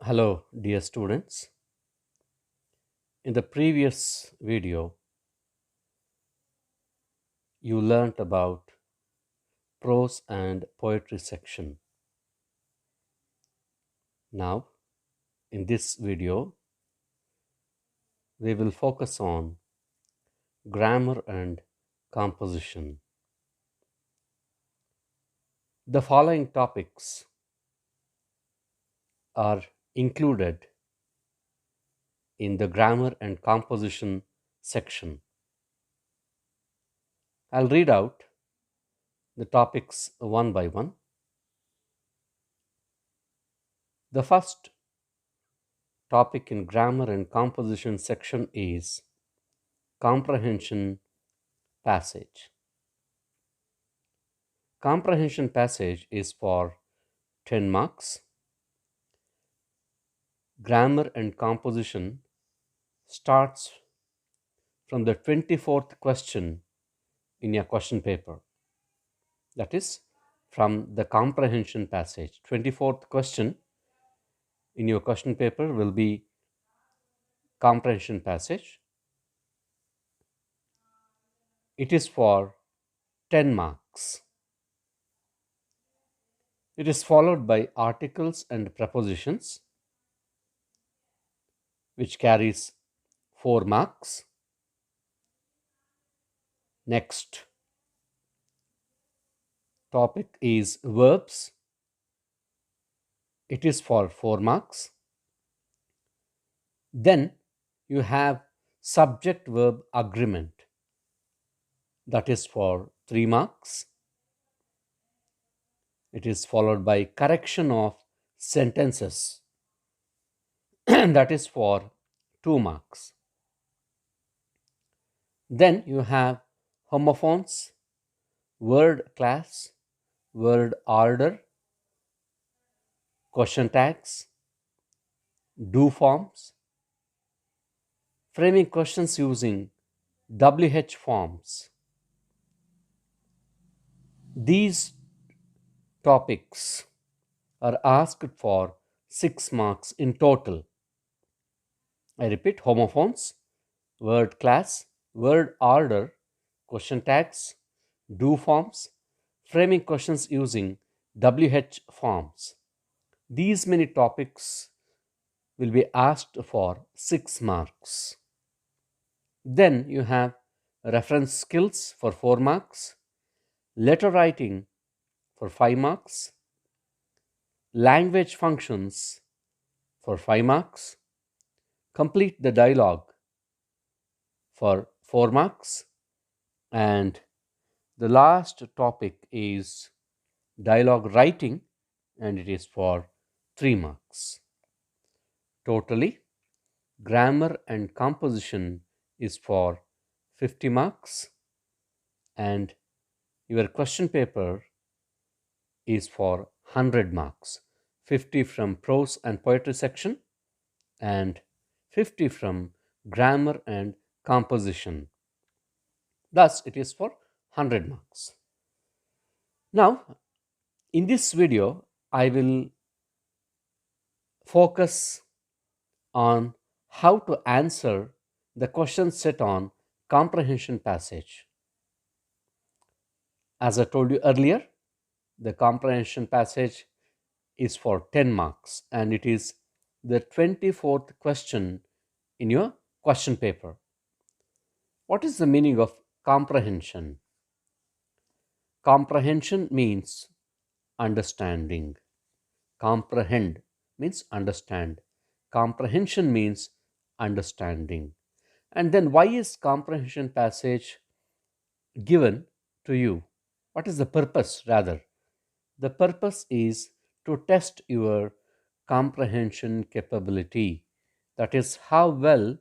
Hello, dear students. In the previous video, you learnt about prose and poetry section. Now, in this video, we will focus on grammar and composition. The following topics are included in the grammar and composition section. I'll read out the topics one by one. The first topic in grammar and composition section is comprehension passage. Comprehension passage is for 10 marks. Grammar and composition starts from the 24th question in your question paper. That is from the comprehension passage. 24th question in your question paper will be comprehension passage. It is for 10 marks. It is followed by articles and prepositions, which carries 4 marks. Next topic is verbs. It is for 4 marks. Then you have subject verb agreement, that is for 3 marks. It is followed by correction of sentences, that is for 2 marks. Then you have homophones, word class, word order, question tags, do forms, framing questions using WH forms. These topics are asked for 6 marks in total. I repeat: homophones, word class, word order, question tags, do forms, framing questions using WH forms. These many topics will be asked for 6 marks. Then you have reference skills for 4 marks, letter writing for 5 marks, language functions for 5 marks, complete the dialogue for 4 marks, and the last topic is dialogue writing, and it is for 3 marks. Totally, grammar and composition is for 50 marks, and your question paper is for 100 marks. 50 from prose and poetry section and 50 from grammar and composition. Thus, it is for 100 marks. Now, in this video, I will focus on how to answer the questions set on comprehension passage. As I told you earlier, the comprehension passage is for 10 marks and it is the 24th question in your question paper. What is the meaning of comprehension? Comprehension means understanding. Comprehend means understand. Comprehension means understanding. And then why is comprehension passage given to you? What is the purpose rather? The purpose is to test your comprehension capability. That is how well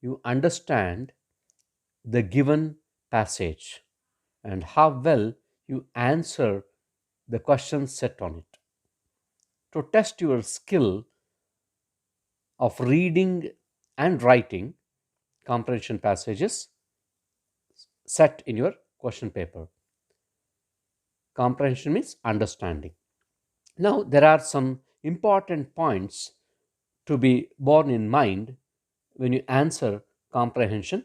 you understand the given passage and how well you answer the questions set on it. To test your skill of reading and writing comprehension passages set in your question paper. Comprehension means understanding. Now, there are some important points to be borne in mind when you answer comprehension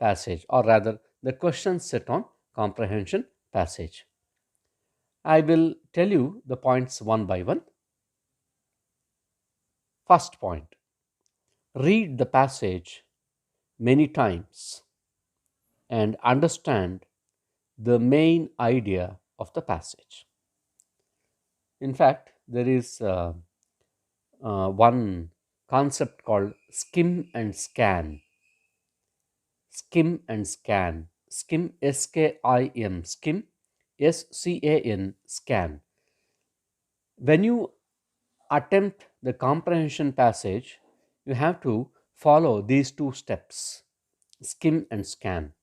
passage, or rather the questions set on comprehension passage. I will tell you the points one by one. First point: read the passage many times and understand the main idea of the passage. In fact, there is one concept called skim and scan. Skim and scan. Skim, SKIM, skim, SCAN, scan. When you attempt the comprehension passage, you have to follow these two steps: skim and scan.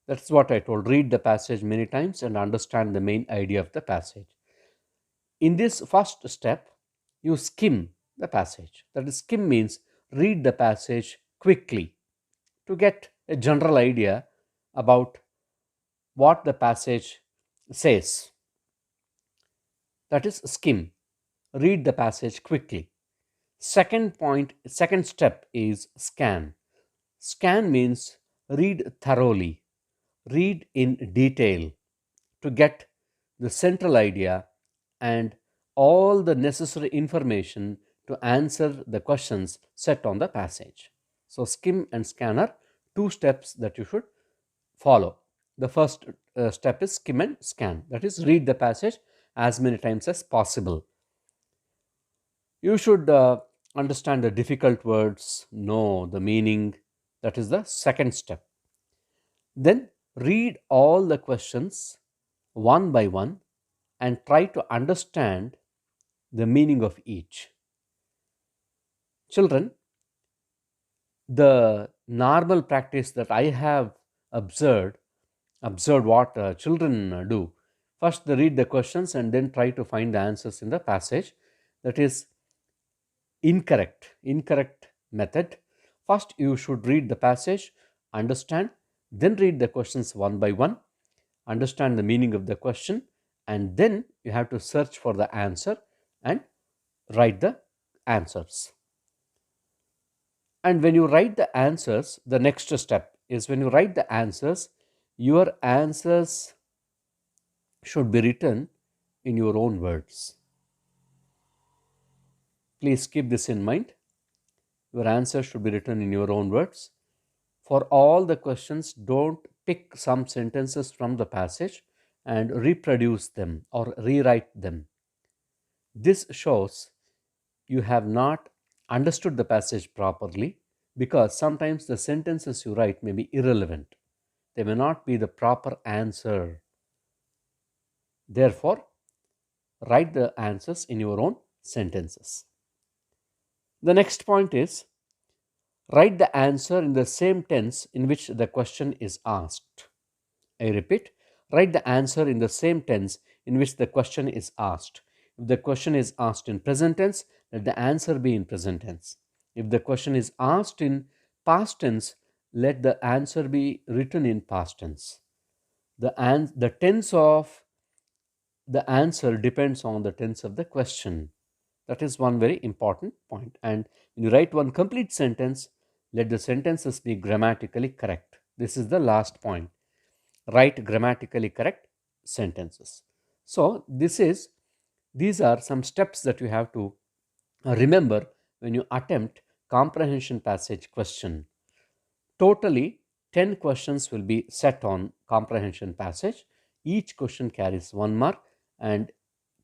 That's what I told. Read the passage many times and understand the main idea of the passage. In this first step, you skim the passage. That is, skim means read the passage quickly to get a general idea about what the passage says. That is skim. Read the passage quickly. Second step is scan. Scan means read thoroughly, read in detail to get the central idea and all the necessary information to answer the questions set on the passage. So, skim and scan are two steps that you should follow. The first step is skim and scan, that is, read the passage as many times as possible. You should understand the difficult words, know the meaning. That is the second step. Then read all the questions one by one and try to understand the meaning of each. Children, the normal practice that I have observed what children do. First, they read the questions and then try to find the answers in the passage. That is incorrect method. First, you should read the passage, understand, then read the questions one by one, understand the meaning of the question, and then you have to search for the answer and write the answers. And when you write the answers, the next step is, when you write the answers, your answers should be written in your own words. Please keep this in mind. Your answer should be written in your own words. For all the questions, don't pick some sentences from the passage and reproduce them or rewrite them. This shows you have not understood the passage properly, because sometimes the sentences you write may be irrelevant. They may not be the proper answer. Therefore, write the answers in your own sentences. The next point is, write the answer in the same tense in which the question is asked. I repeat, write the answer in the same tense in which the question is asked. If the question is asked in present tense, let the answer be in present tense. If the question is asked in past tense, let the answer be written in past tense. The tense of the answer depends on the tense of the question. That is one very important point. And when you write one complete sentence, let the sentences be grammatically correct. This is the last point. Write grammatically correct sentences. So these are some steps that you have to remember when you attempt comprehension passage question. Totally 10 questions will be set on comprehension passage. Each question carries 1 mark and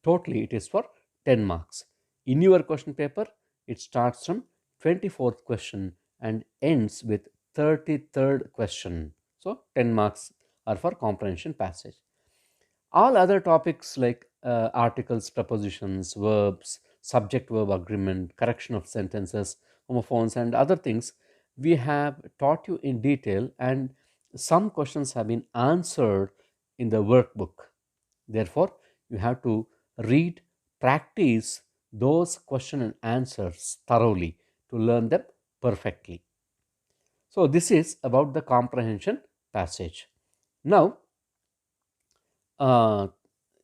totally it is for 10 marks. In your question paper, it starts from 24th question and ends with 33rd question. So 10 marks are for comprehension passage. All other topics like articles, prepositions, verbs, subject verb agreement, correction of sentences, homophones, and other things, we have taught you in detail, and some questions have been answered in the workbook. Therefore, you have to read, practice those question and answers thoroughly to learn them perfectly. So, this is about the comprehension passage. Now, uh,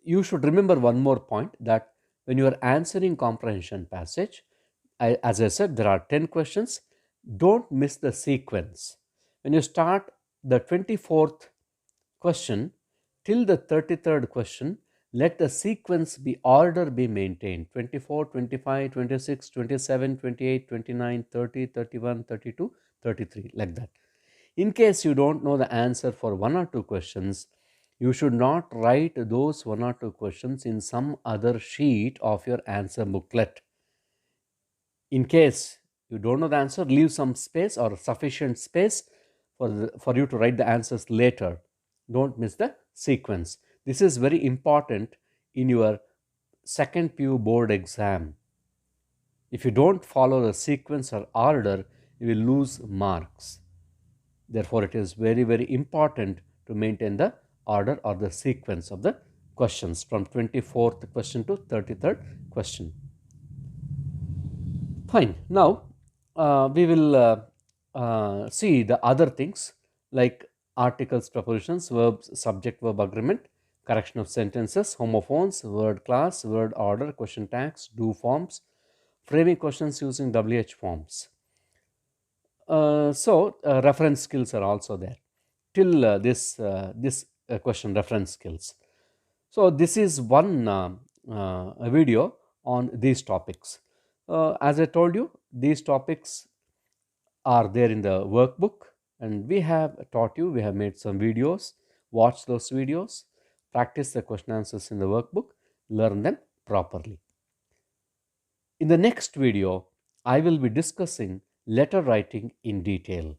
you should remember one more point, that when you are answering comprehension passage, As I said, there are 10 questions. Don't miss the sequence. When you start the 24th question till the 33rd question, let the sequence be order be maintained: 24, 25, 26, 27, 28, 29, 30, 31, 32, 33, like that. In case you don't know the answer for one or two questions, you should not write those one or two questions in some other sheet of your answer booklet. In case you don't know the answer, leave some space or sufficient space for you to write the answers later. Don't miss the sequence. This is very important in your second PU board exam. If you don't follow the sequence or order, you will lose marks. Therefore, it is very, very important to maintain the order or the sequence of the questions from 24th question to 33rd question. Fine. Now, we will see the other things like articles, prepositions, verbs, subject verb agreement, correction of sentences, homophones, word class, word order, question tags, do forms, framing questions using WH forms. Reference skills are also there till this question, reference skills. So this is one video on these topics. As I told you, these topics are there in the workbook, and we have taught you, we have made some videos. Watch those videos, practice the question answers in the workbook, learn them properly. In the next video, I will be discussing letter writing in detail.